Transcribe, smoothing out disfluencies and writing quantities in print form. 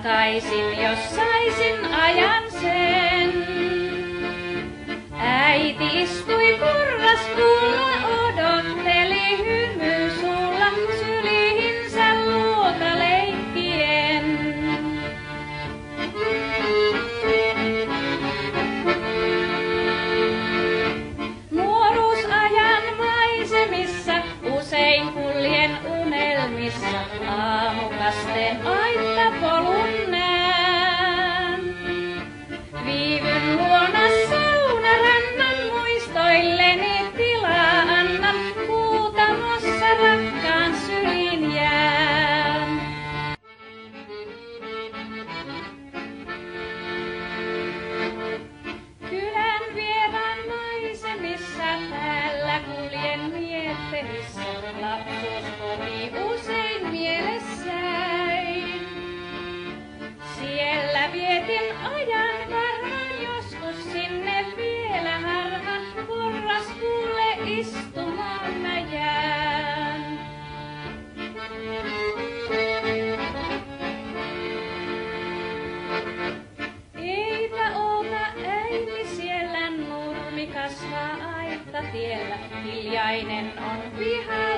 takaisin, jos saisin ajan sen. Äiti istui porraspuulla, odotteli hymy suulla, sylihinsä luota leikkien. Nuoruusajan maisemissa usein kuljen unelmissa, aamukasteen aittapolun näen. Viivyn luona saunarannan, muistoilleni tilaa annan, huutamossa rakkaan syliin jään. Kylän vieraan maisemissa, täällä kuljen miettelissä, lapsuuskoti usein mielessäin. Siellä vietin ajan varhaan, joskus sinne vielä harhaan, porraspuulle istumaan mä jään. Eipä oota äiti siellä, nurmi kasvaa aittatiellä, hiljainen on piha.